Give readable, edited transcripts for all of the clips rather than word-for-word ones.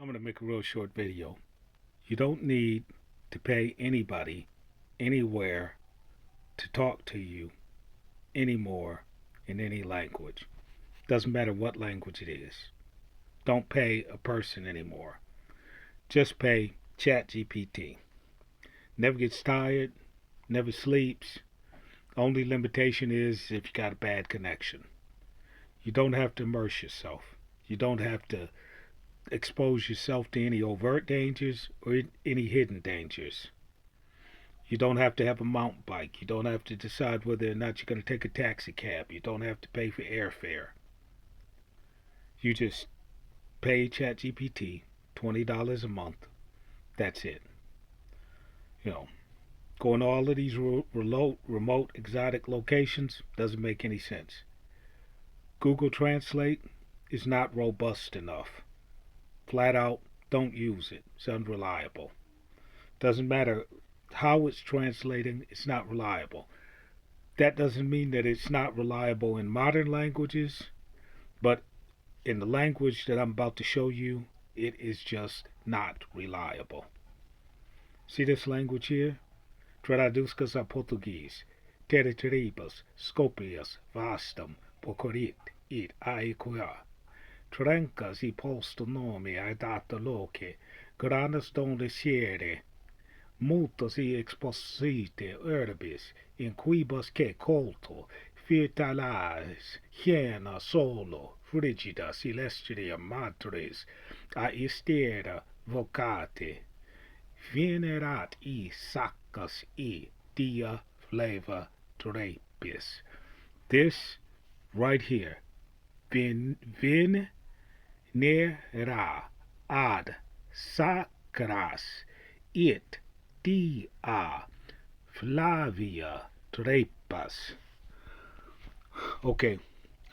I'm going to make a real short video. You don't need to pay anybody anywhere to talk to you anymore in any language. Doesn't matter what language it is. Don't pay a person anymore. Just pay ChatGPT. Never gets tired, never sleeps. Only limitation is if you got a bad connection. You don't have to immerse yourself. You don't have to expose yourself to any overt dangers or any hidden dangers. You don't have to have a mountain bike. You don't have to decide whether or not you're going to take a taxi cab. You don't have to pay for airfare. You just pay ChatGPT $20 a month. That's it. You know, going to all of these remote, exotic locations doesn't make any sense. Google Translate is not robust enough. Flat out, don't use it. It's unreliable. Doesn't matter how it's translating, it's not reliable. That doesn't mean that it's not reliable in modern languages, but in the language that I'm about to show you, it is just not reliable. See this language here? Traduzcas a português. Territoribus, scopius, vastum, pocorit, it aequia. Trencas i posto nome ai data loce, granas don lesiere, multas i exposite urbis, in quibus que colto, fitalis, hiena solo, frigida celestria matris, a istera vocate, venerat i saccas i dia flava trapis. This right here, venera ad sacras it dia flavia trepas. Okay,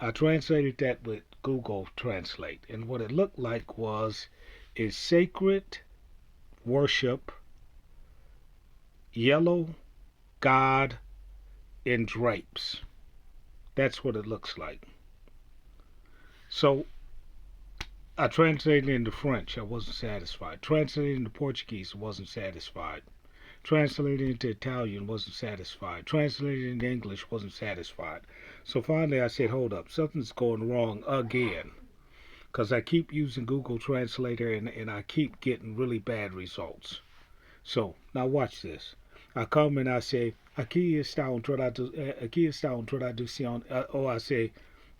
I translated that with Google Translate, and what it looked like was is sacred worship, yellow God in drapes. That's what it looks like. So I translated into French. I wasn't satisfied. Translated into Portuguese. I wasn't satisfied. Translated into Italian. Wasn't satisfied. Translated into English. Wasn't satisfied. So finally I said, hold up. Something's going wrong again. Because I keep using Google Translator and I keep getting really bad results. So now watch this. I come and I say, aqui está tradução. Or I say,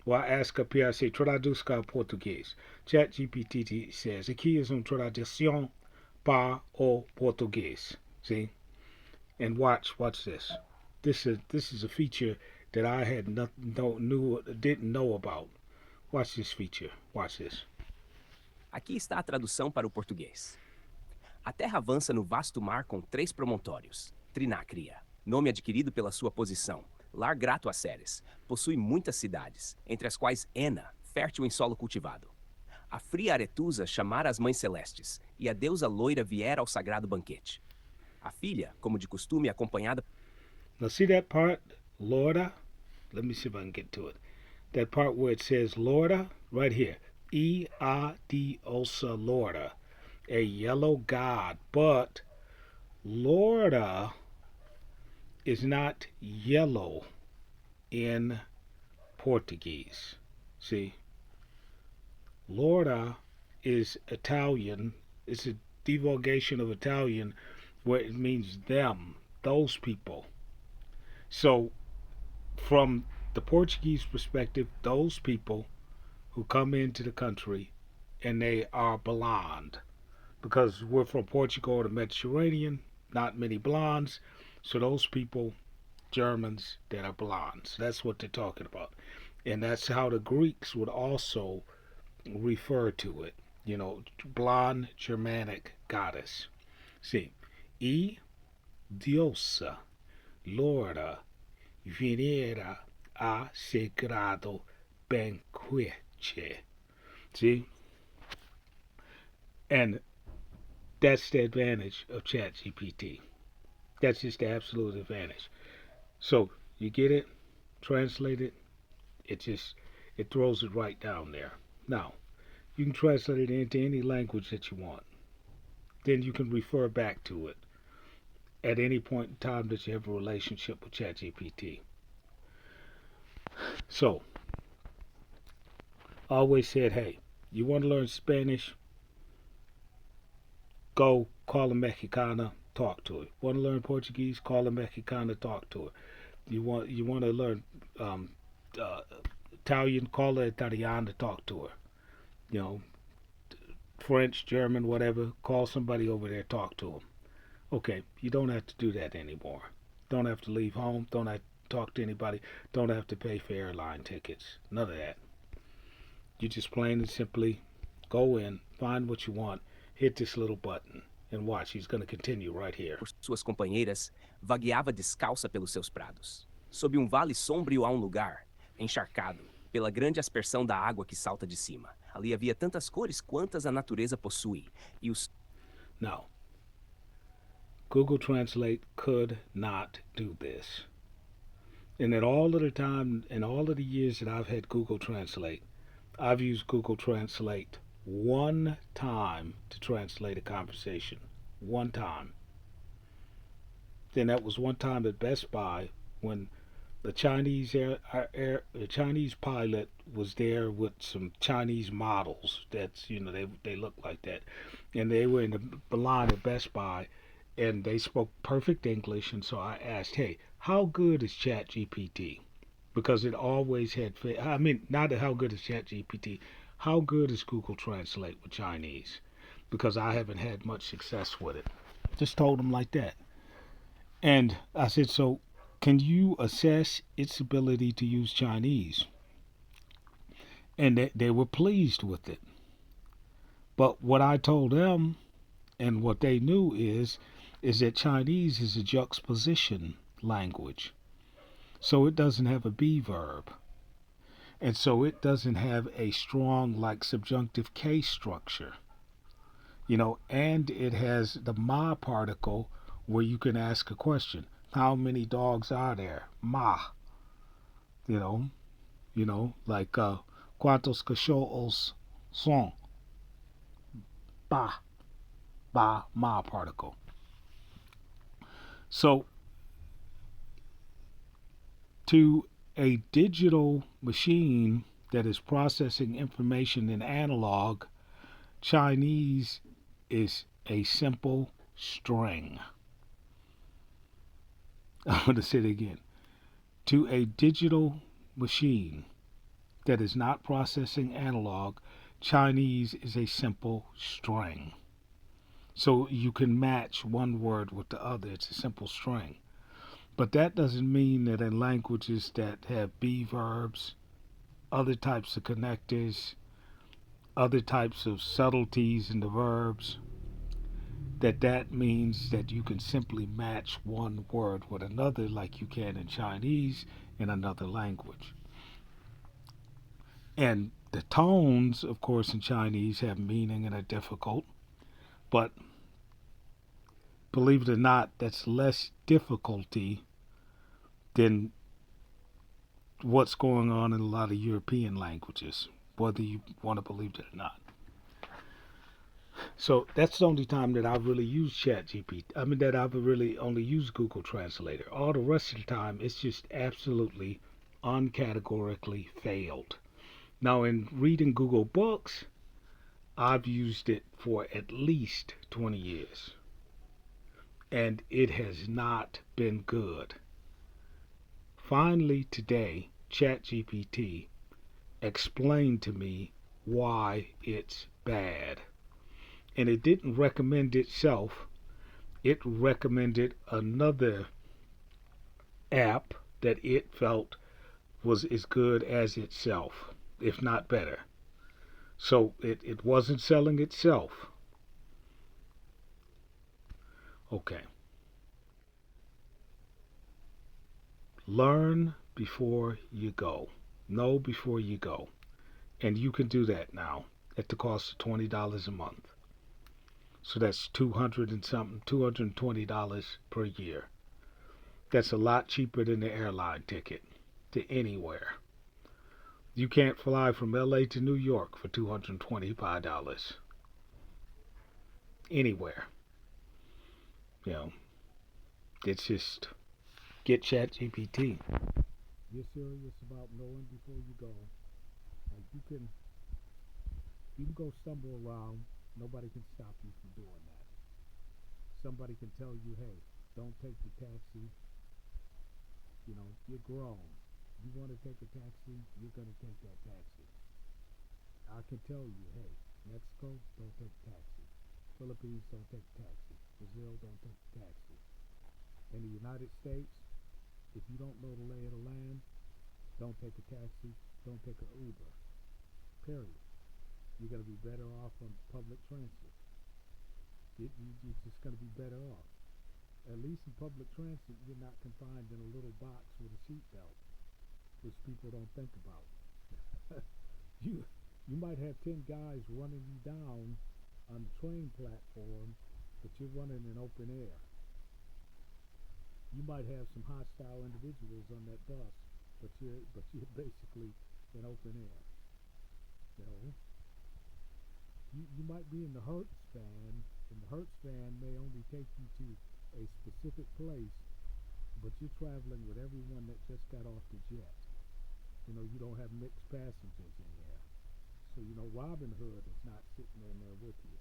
well, I ask up here, I say, traduzca português. ChatGPT says, aqui é tradução para o português. See? And watch this. This is a feature that I had didn't know about. Watch this feature. Watch this. Aqui está a tradução para o português. A Terra avança no vasto mar com 3 promontórios. Trinácria, nome adquirido pela sua posição, lar grato a Ceres, possui muitas cidades, entre as quais Ena, fértil em solo cultivado. A fria Aretusa chamara as mães celestes, e a deusa loira viera ao sagrado banquete. A filha, como de costume, acompanhada... Now see that part, Lorda? Let me see if I can get to it. That part where it says Lorda, right here. E-A-D-O-S-A, Lorda. A yellow god, but Lorda is not yellow in Portuguese. See? Lorda is Italian. It's a divulgation of Italian where it means them, those people. So, from the Portuguese perspective, those people who come into the country and they are blonde. Because we're from Portugal or the Mediterranean, not many blondes. So those people, Germans that are blondes. That's what they're talking about. And that's how the Greeks would also refer to it. You know, blonde Germanic goddess. See, E diosa lorda venera a sagrado banquete. See? And that's the advantage of ChatGPT. That's just the absolute advantage. So you get it, translate it, it throws it right down there. Now, You can translate it into any language that you want. Then you can refer back to it at any point in time that you have a relationship with ChatGPT. So, I always said, hey, you want to learn Spanish? Go call a Mexicana, talk to her. Want to learn Portuguese? Call a Mexicana, talk to her. You want to learn um, uh, Italian? Call a Italiana, talk to her. You know, French, German, whatever. Call somebody over there, talk to them. Okay, you don't have to do that anymore. Don't have to leave home. Don't have to talk to anybody. Don't have to pay for airline tickets. None of that. You just plain and simply go in, find what you want, hit this little button, and watch. He's going to continue right here. Por suas companheiras, vagueava descalça pelos seus prados. Sob um vale sombrio há um lugar, encharcado, pela grande aspersão da água que salta de cima. Ali havia tantas cores quantas a natureza possui, e os Now, Google Translate could not do this. And in all of the time, in all of the years that I've had Google Translate, I've used Google Translate one time to translate a conversation. One time. Then that was one time at Best Buy when the Chinese pilot was there with some Chinese models. That's they look like that, and they were in the line at Best Buy, and they spoke perfect English. And so I asked, "Hey, how good is Chat GPT?" Because it always had. I mean, not how good is Chat GPT. How good is Google Translate with Chinese? Because I haven't had much success with it. Just told them like that. And I said, so can you assess its ability to use Chinese? And they were pleased with it. But what I told them and what they knew is that Chinese is a juxtaposition language. So it doesn't have a be verb. And so it doesn't have a strong like subjunctive case structure. And it has the ma particle where you can ask a question. How many dogs are there? Ma. You know, like cuántos cachorros son? Ba, ba, ma particle. So to a digital machine that is processing information in analog, Chinese is a simple string. I'm going to say it again. To a digital machine that is not processing analog, Chinese is a simple string. So you can match one word with the other. It's a simple string. But that doesn't mean that in languages that have be verbs, other types of connectors, other types of subtleties in the verbs, that means that you can simply match one word with another like you can in Chinese in another language. And the tones, of course, in Chinese have meaning and are difficult, but believe it or not, that's less difficulty than what's going on in a lot of European languages, whether you want to believe it or not. So that's the only time that I've really used ChatGPT. I mean, that I've really only used Google Translator. All the rest of the time, it's just absolutely uncategorically failed. Now, in reading Google Books, I've used it for at least 20 years, and it has not been good. Finally, today, ChatGPT explained to me why it's bad. And it didn't recommend itself, it recommended another app that it felt was as good as itself, if not better. So it wasn't selling itself. Okay. Learn before you go. Know before you go. And you can do that now at the cost of $20 a month. So that's 200 and something, $220 per year. That's a lot cheaper than the airline ticket to anywhere. You can't fly from LA to New York for $225 anywhere. You know, it's just get Chat GPT. You're serious about knowing before you go. Like you can go stumble around. Nobody can stop you from doing that. Somebody can tell you, hey, don't take the taxi. You know, you're grown. You want to take a taxi, you're going to take that taxi. I can tell you, hey, Mexico, don't take a taxi. Philippines, don't take a taxi. Brazil, don't take a taxi. In the United States, if you don't know the lay of the land, don't take a taxi, don't take an Uber. Period. You're going to be better off on public transit. You're just going to be better off. At least in public transit, you're not confined in a little box with a seatbelt, which people don't think about. you you might have 10 guys running you down on the train platform, but you're running in open air. You might have some hostile individuals on that bus, but you're basically in open air. You know, you might be in the Hertz van, and the Hertz van may only take you to a specific place, but you're traveling with everyone that just got off the jet. You know, you don't have mixed passengers in there. So, you know, Robin Hood is not sitting in there with you.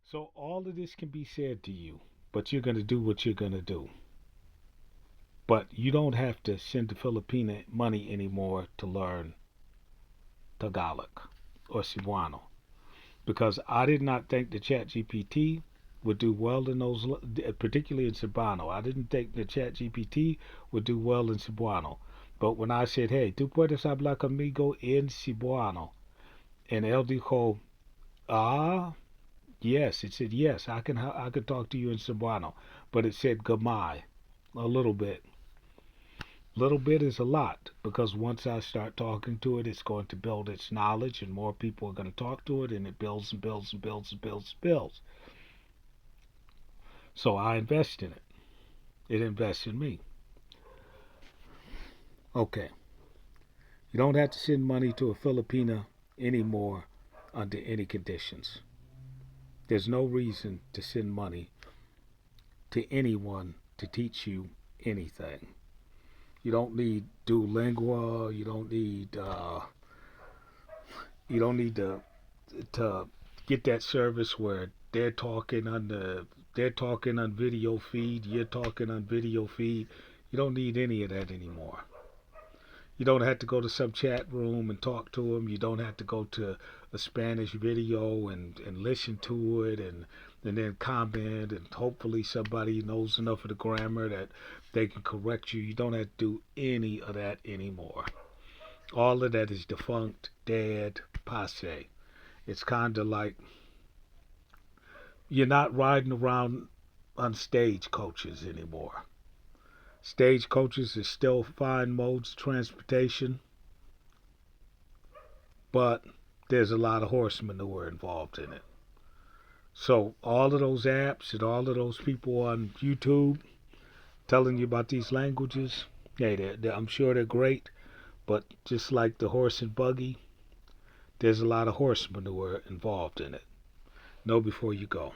So, all of this can be said to you, but you're going to do what you're going to do. But you don't have to send the Filipino money anymore to learn Tagalog or Cebuano. Because I did not think the Chat GPT would do well in those, particularly in Cebuano. I didn't think the Chat GPT would do well in Cebuano. But when I said, hey, tú puedes hablar conmigo en Cebuano, and él dijo, ah, yes, it said yes, I can talk to you in Cebuano, but it said gamay, a little bit. Little bit is a lot because once I start talking to it, it's going to build its knowledge, and more people are going to talk to it, and it builds and builds and builds and builds and builds. So I invest in it. It invests in me. Okay. You don't have to send money to a Filipina anymore under any conditions. There's no reason to send money to anyone to teach you anything. You don't need Duolingo. You don't need to get that service where they're talking on video feed. You're talking on video feed. You don't need any of that anymore. You don't have to go to some chat room and talk to them. You don't have to go to a Spanish video and listen to it and then comment, and hopefully somebody knows enough of the grammar that they can correct you. You don't have to do any of that anymore. All of that is defunct, dead, passe. It's kind of like you're not riding around on stage coaches anymore. Stage coaches is still fine modes of transportation, but there's a lot of horse manure involved in it. So all of those apps and all of those people on YouTube telling you about these languages, hey, I'm sure they're great, but just like the horse and buggy, there's a lot of horse manure involved in it. Know before you go.